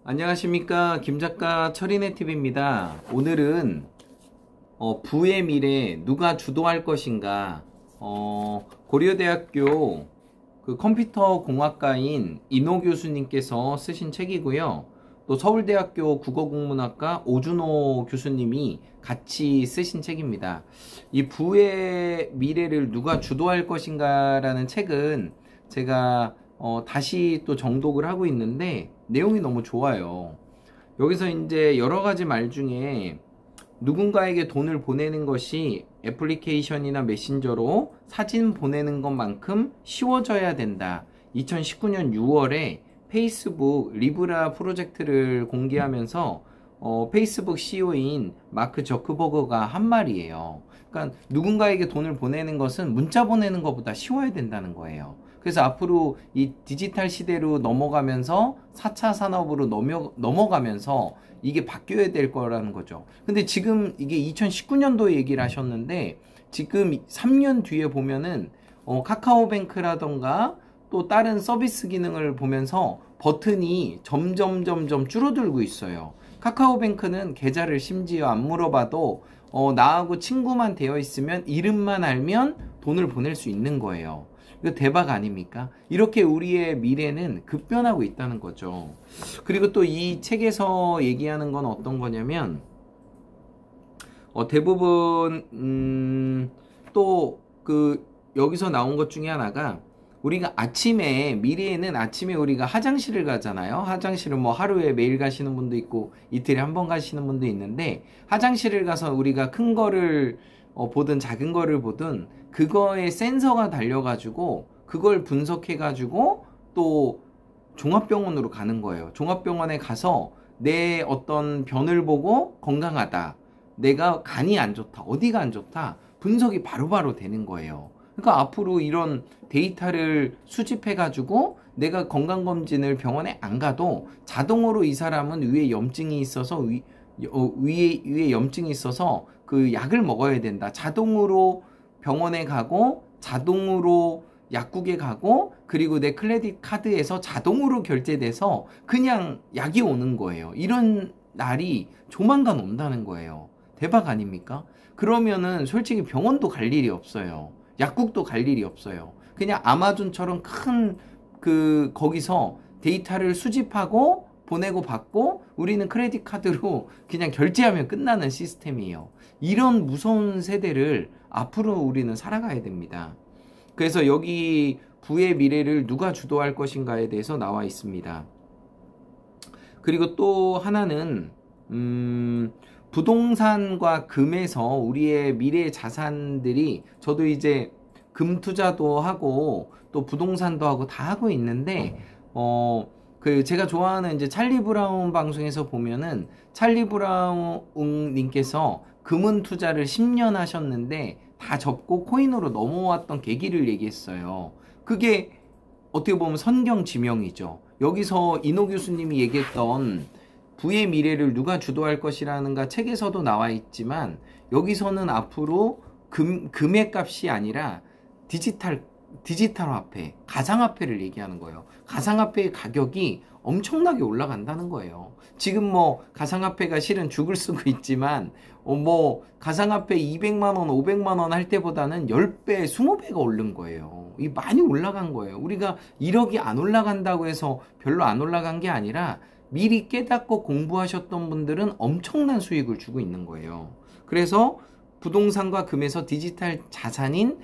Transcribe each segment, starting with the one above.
안녕하십니까, 김작가 철인의TV입니다. 오늘은 부의 미래 누가 주도할 것인가, 고려대학교 그 컴퓨터공학과인 이노 교수님께서 쓰신 책이고요. 또 서울대학교 국어국문학과 오준호 교수님이 같이 쓰신 책입니다. 이 부의 미래를 누가 주도할 것인가 라는 책은 제가 다시 또 정독을 하고 있는데 내용이 너무 좋아요. 여기서 이제 여러 가지 말 중에 누군가에게 돈을 보내는 것이 애플리케이션이나 메신저로 사진 보내는 것만큼 쉬워져야 된다. 2019년 6월에 페이스북 리브라 프로젝트를 공개하면서 페이스북 CEO인 마크 저크버그가 한 말이에요. 그러니까 누군가에게 돈을 보내는 것은 문자 보내는 것보다 쉬워야 된다는 거예요. 그래서 앞으로 이 디지털 시대로 넘어가면서 4차 산업으로 넘어가면서 이게 바뀌어야 될 거라는 거죠. 근데 지금 이게 2019년도 얘기를 하셨는데 지금 3년 뒤에 보면은 카카오뱅크라던가 또 다른 서비스 기능을 보면서 버튼이 점점 줄어들고 있어요. 카카오뱅크는 계좌를 심지어 안 물어봐도 나하고 친구만 되어 있으면 이름만 알면 돈을 보낼 수 있는 거예요. 이거 대박 아닙니까? 이렇게 우리의 미래는 급변하고 있다는 거죠. 그리고 또 이 책에서 얘기하는 건 어떤 거냐면 대부분 또 그 여기서 나온 것 중에 하나가 우리가 미래에는 아침에 우리가 화장실을 가잖아요. 화장실은 뭐 하루에 매일 가시는 분도 있고 이틀에 한 번 가시는 분도 있는데 화장실을 가서 우리가 큰 거를 보든 작은 거를 보든 그거에 센서가 달려가지고 그걸 분석해가지고 또 종합병원으로 가는 거예요. 종합병원에 가서 내 어떤 변을 보고 건강하다, 내가 간이 안 좋다, 어디가 안 좋다 분석이 바로바로 되는 거예요. 그러니까 앞으로 이런 데이터를 수집해가지고 내가 건강검진을 병원에 안 가도 자동으로 이 사람은 위에 염증이 있어서 위에 염증이 있어서 그 약을 먹어야 된다. 자동으로 병원에 가고 자동으로 약국에 가고 그리고 내 크레딧 카드에서 자동으로 결제돼서 그냥 약이 오는 거예요. 이런 날이 조만간 온다는 거예요. 대박 아닙니까? 그러면은 솔직히 병원도 갈 일이 없어요. 약국도 갈 일이 없어요. 그냥 아마존처럼 큰 거기서 데이터를 수집하고 보내고 받고 우리는 크레딧 카드로 그냥 결제하면 끝나는 시스템이에요. 이런 무서운 세대를 앞으로 우리는 살아가야 됩니다. 그래서 여기 부의 미래를 누가 주도할 것인가에 대해서 나와 있습니다. 그리고 또 하나는 부동산과 금에서 우리의 미래 자산들이 저도 이제 금 투자도 하고 또 부동산도 하고 다 하고 있는데 제가 좋아하는 이제 찰리 브라운 방송에서 보면은 찰리 브라운 님께서 금은 투자를 10년 하셨는데 다 접고 코인으로 넘어왔던 계기를 얘기했어요. 그게 어떻게 보면 선경지명이죠. 여기서 이노 교수님이 얘기했던 부의 미래를 누가 주도할 것이라는가 책에서도 나와 있지만 여기서는 앞으로 금의 값이 아니라 디지털 화폐, 가상화폐를 얘기하는 거예요. 가상화폐의 가격이 엄청나게 올라간다는 거예요. 지금 뭐 가상화폐가 실은 죽을 쓰고 있지만 뭐 가상화폐 200만원, 500만원 할 때보다는 10배, 20배가 오른 거예요. 이 많이 올라간 거예요. 우리가 1억이 안 올라간다고 해서 별로 안 올라간 게 아니라 미리 깨닫고 공부하셨던 분들은 엄청난 수익을 주고 있는 거예요. 그래서 부동산과 금에서 디지털 자산인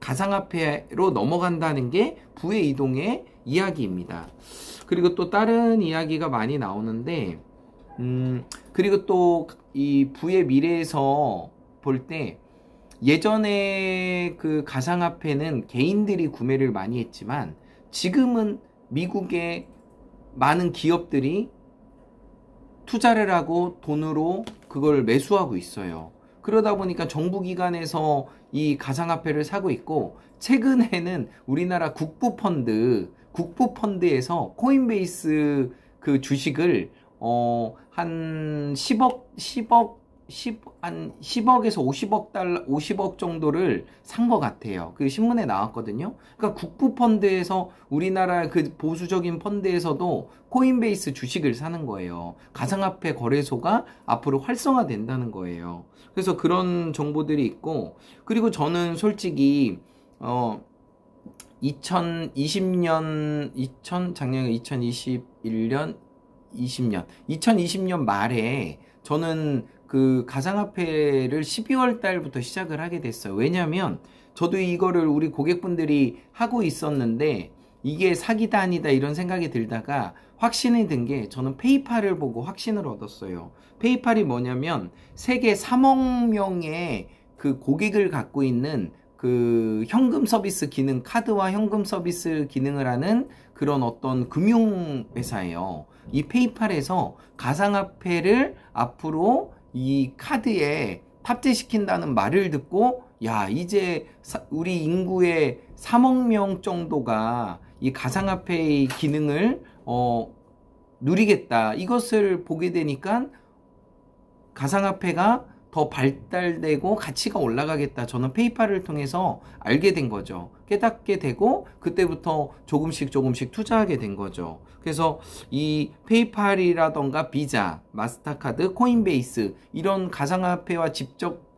가상화폐로 넘어간다는 게 부의 이동의 이야기입니다. 그리고 또 다른 이야기가 많이 나오는데 그리고 또 이 부의 미래에서 볼 때 예전에 그 가상화폐는 개인들이 구매를 많이 했지만 지금은 미국의 많은 기업들이 투자를 하고 돈으로 그걸 매수하고 있어요. 그러다 보니까 정부기관에서 이 가상화폐를 사고 있고 최근에는 우리나라 국부펀드에서 코인베이스 그 주식을 한 10억 한 10억에서 50억 정도를 산 것 같아요. 그 신문에 나왔거든요. 그러니까 국부 펀드에서 우리나라 그 보수적인 펀드에서도 코인베이스 주식을 사는 거예요. 가상화폐 거래소가 앞으로 활성화된다는 거예요. 그래서 그런 정보들이 있고, 그리고 저는 솔직히 2020년, 작년에 2021년, 2020년 말에 저는 그 가상화폐를 12월 달부터 시작을 하게 됐어요. 왜냐면 저도 이거를 우리 고객분들이 하고 있었는데 이게 사기다 아니다 이런 생각이 들다가 확신이 든 게, 저는 페이팔을 보고 확신을 얻었어요. 페이팔이 뭐냐면 세계 3억 명의 그 고객을 갖고 있는 그 현금 서비스 기능, 카드와 현금 서비스 기능을 하는 그런 어떤 금융 회사예요. 이 페이팔에서 가상화폐를 앞으로 이 카드에 탑재시킨다는 말을 듣고, 야, 이제 우리 인구의 3억 명 정도가 이 가상화폐의 기능을 누리겠다, 이것을 보게 되니까 가상화폐가 더 발달되고 가치가 올라가겠다, 저는 페이팔을 통해서 알게 된 거죠. 깨닫게 되고 그때부터 조금씩 투자하게 된 거죠. 그래서 이 페이팔이라던가 비자, 마스터카드, 코인베이스 이런 가상화폐와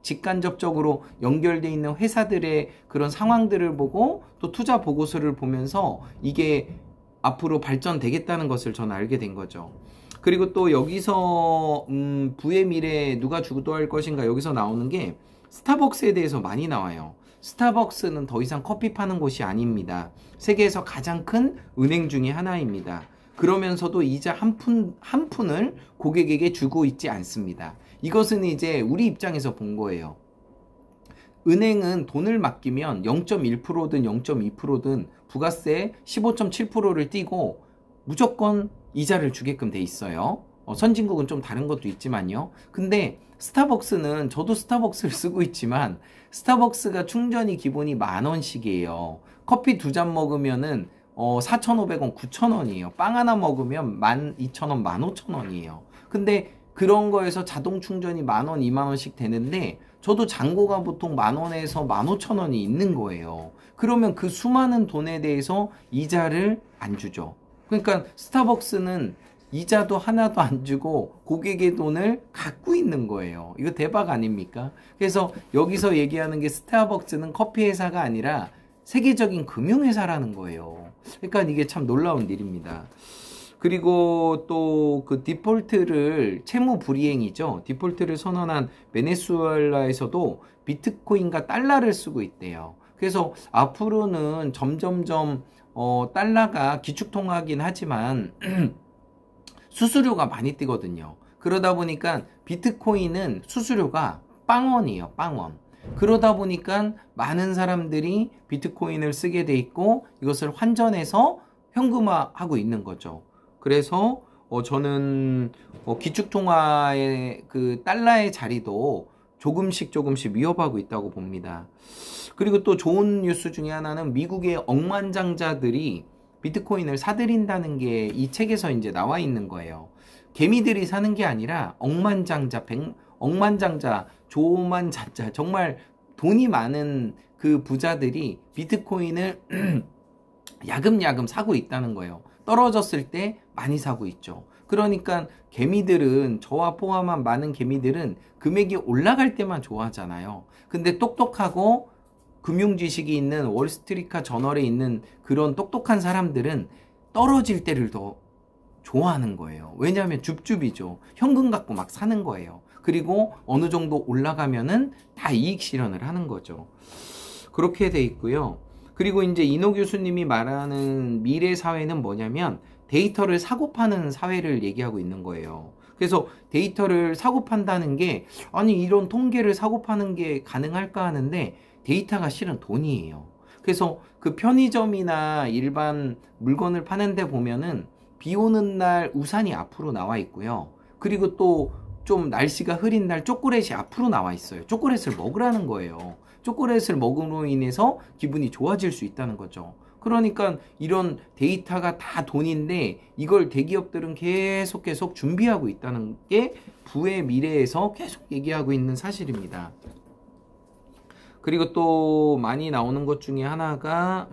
직간접적으로 연결되어 있는 회사들의 그런 상황들을 보고 또 투자 보고서를 보면서 이게 앞으로 발전되겠다는 것을 저는 알게 된 거죠. 그리고 또 여기서 부의 미래에 누가 주도할 것인가, 여기서 나오는 게 스타벅스에 대해서 많이 나와요. 스타벅스는 더 이상 커피 파는 곳이 아닙니다. 세계에서 가장 큰 은행 중에 하나입니다. 그러면서도 이자 한 푼을 고객에게 주고 있지 않습니다. 이것은 이제 우리 입장에서 본 거예요. 은행은 돈을 맡기면 0.1%든 0.2%든 부가세 15.7%를 띄고 무조건 이자를 주게끔 돼 있어요. 선진국은 좀 다른 것도 있지만요. 근데 스타벅스는, 저도 스타벅스를 쓰고 있지만 스타벅스가 충전이 기본이 10,000원씩이에요. 커피 2잔 먹으면은 4,500원, 9,000원이에요. 빵 하나 먹으면 12,000원, 15,000원이에요. 근데 그런 거에서 자동 충전이 10,000원, 20,000원씩 되는데 저도 잔고가 보통 10,000원에서 15,000원이 있는 거예요. 그러면 그 수많은 돈에 대해서 이자를 안 주죠. 그러니까 스타벅스는 이자도 하나도 안 주고 고객의 돈을 갖고 있는 거예요. 이거 대박 아닙니까? 그래서 여기서 얘기하는 게 스타벅스는 커피 회사가 아니라 세계적인 금융회사라는 거예요. 그러니까 이게 참 놀라운 일입니다. 그리고 또 그 디폴트를, 채무 불이행이죠. 디폴트를 선언한 베네수엘라에서도 비트코인과 달러를 쓰고 있대요. 그래서 앞으로는 점점점 달러가 기축통화긴 하지만 수수료가 많이 뛰거든요. 그러다 보니까 비트코인은 수수료가 빵원이에요. 빵원. 그러다 보니까 많은 사람들이 비트코인을 쓰게 돼 있고 이것을 환전해서 현금화하고 있는 거죠. 그래서 저는 기축통화의 그 달러의 자리도 조금씩 위협하고 있다고 봅니다. 그리고 또 좋은 뉴스 중에 하나는 미국의 억만장자들이 비트코인을 사들인다는 게 이 책에서 이제 나와 있는 거예요. 개미들이 사는 게 아니라 억만장자, 억만장자, 조만장자, 정말 돈이 많은 그 부자들이 비트코인을 야금야금 사고 있다는 거예요. 떨어졌을 때 많이 사고 있죠. 그러니까 개미들은, 저와 포함한 많은 개미들은 금액이 올라갈 때만 좋아하잖아요. 근데 똑똑하고 금융 지식이 있는 월스트리트 저널에 있는 그런 똑똑한 사람들은 떨어질 때를 더 좋아하는 거예요. 왜냐하면 줍줍이죠. 현금 갖고 막 사는 거예요. 그리고 어느 정도 올라가면은 다 이익 실현을 하는 거죠. 그렇게 돼 있고요. 그리고 이제 이노 교수님이 말하는 미래 사회는 뭐냐면 데이터를 사고 파는 사회를 얘기하고 있는 거예요. 그래서 데이터를 사고 판다는 게, 아니 이런 통계를 사고 파는 게 가능할까 하는데 데이터가 실은 돈이에요. 그래서 그 편의점이나 일반 물건을 파는 데 보면은 비 오는 날 우산이 앞으로 나와 있고요. 그리고 또 좀 날씨가 흐린 날 초콜릿이 앞으로 나와 있어요. 초콜릿을 먹으라는 거예요. 초콜릿을 먹음으로 인해서 기분이 좋아질 수 있다는 거죠. 그러니까 이런 데이터가 다 돈인데 이걸 대기업들은 계속 준비하고 있다는 게 부의 미래에서 계속 얘기하고 있는 사실입니다. 그리고 또 많이 나오는 것 중에 하나가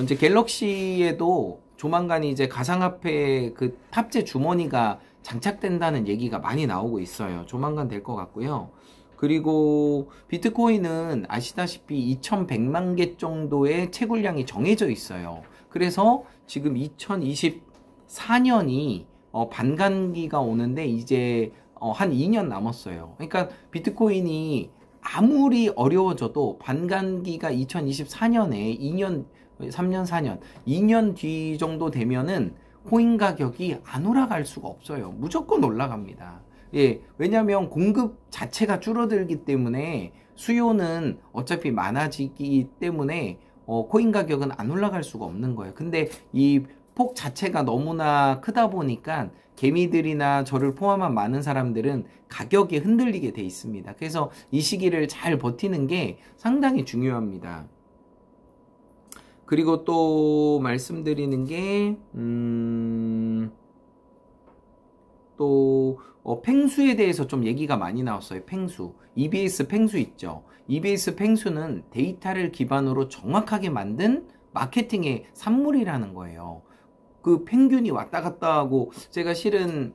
이제 갤럭시에도 조만간 이제 가상화폐 그 탑재 주머니가 장착된다는 얘기가 많이 나오고 있어요. 조만간 될 것 같고요. 그리고 비트코인은 아시다시피 2100만 개 정도의 채굴량이 정해져 있어요. 그래서 지금 2024년이 반감기가 오는데 이제 한 2년 남았어요. 그러니까 비트코인이 아무리 어려워져도 반감기가 2024년에 2년, 3년, 4년, 2년 뒤 정도 되면은 코인 가격이 안 올라갈 수가 없어요. 무조건 올라갑니다. 예, 왜냐면 공급 자체가 줄어들기 때문에 수요는 어차피 많아지기 때문에 코인 가격은 안 올라갈 수가 없는 거예요. 근데 이 폭 자체가 너무나 크다 보니까 개미들이나 저를 포함한 많은 사람들은 가격이 흔들리게 돼 있습니다. 그래서 이 시기를 잘 버티는 게 상당히 중요합니다. 그리고 또 말씀드리는 게 또 팽수에 대해서 좀 얘기가 많이 나왔어요. 팽수. EBS 팽수 있죠. EBS 팽수는 데이터를 기반으로 정확하게 만든 마케팅의 산물이라는 거예요. 그 평균이 왔다 갔다 하고 제가 실은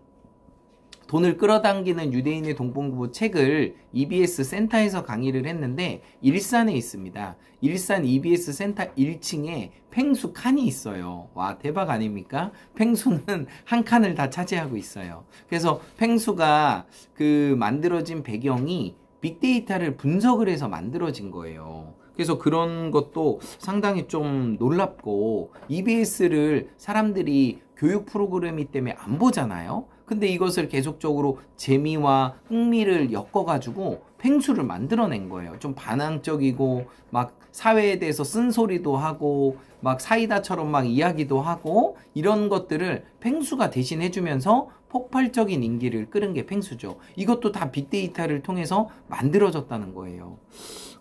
돈을 끌어당기는 유대인의 동봉부 책을 EBS 센터에서 강의를 했는데 일산에 있습니다. 일산 EBS 센터 1층에 팽수 칸이 있어요. 와, 대박 아닙니까? 팽수는 한 칸을 다 차지하고 있어요. 그래서 팽수가 그 만들어진 배경이 빅데이터를 분석을 해서 만들어진 거예요. 그래서 그런 것도 상당히 좀 놀랍고 EBS를 사람들이 교육 프로그램이 때문에 안 보잖아요. 근데 이것을 계속적으로 재미와 흥미를 엮어가지고 팽수를 만들어낸 거예요. 좀 반항적이고 막 사회에 대해서 쓴소리도 하고 막 사이다처럼 막 이야기도 하고 이런 것들을 팽수가 대신 해주면서 폭발적인 인기를 끌은 게 팽수죠. 이것도 다 빅데이터를 통해서 만들어졌다는 거예요.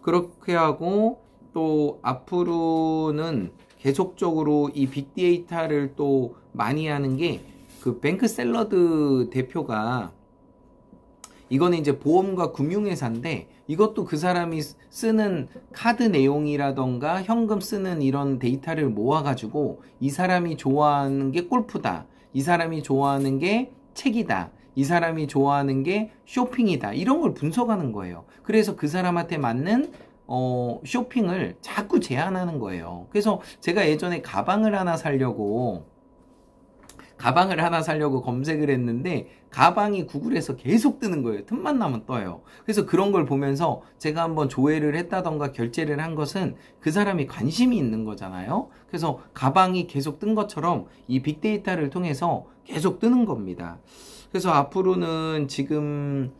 그렇게 하고 또 앞으로는 계속적으로 이 빅데이터를 또 많이 하는 게 그 뱅크 샐러드 대표가 이거는 이제 보험과 금융회사인데 이것도 그 사람이 쓰는 카드 내용이라던가 현금 쓰는 이런 데이터를 모아가지고 이 사람이 좋아하는 게 골프다. 이 사람이 좋아하는 게 책이다. 이 사람이 좋아하는 게 쇼핑이다. 이런 걸 분석하는 거예요. 그래서 그 사람한테 맞는 쇼핑을 자꾸 제안하는 거예요. 그래서 제가 예전에 가방을 하나 사려고 검색을 했는데 가방이 구글에서 계속 뜨는 거예요. 틈만 나면 떠요. 그래서 그런 걸 보면서 제가 한번 조회를 했다던가 결제를 한 것은 그 사람이 관심이 있는 거잖아요. 그래서 가방이 계속 뜬 것처럼 이 빅데이터를 통해서 계속 뜨는 겁니다. 그래서 앞으로는 지금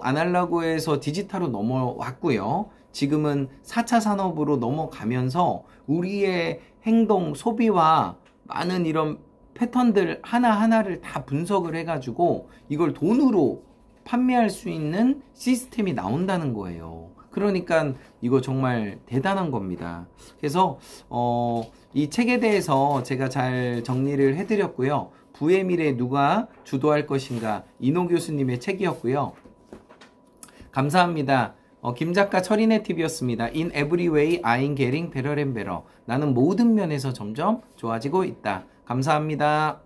아날로그에서 디지털로 넘어왔고요. 지금은 4차 산업으로 넘어가면서 우리의 행동, 소비와 많은 이런 패턴들 하나하나를 다 분석을 해가지고 이걸 돈으로 판매할 수 있는 시스템이 나온다는 거예요. 그러니까 이거 정말 대단한 겁니다. 그래서 이 책에 대해서 제가 잘 정리를 해드렸고요. 부의 미래 누가 주도할 것인가, 이노 교수님의 책이었고요. 감사합니다. 김작가 철인의 팁이었습니다. In every way, I'm getting better and better. 나는 모든 면에서 점점 좋아지고 있다. 감사합니다.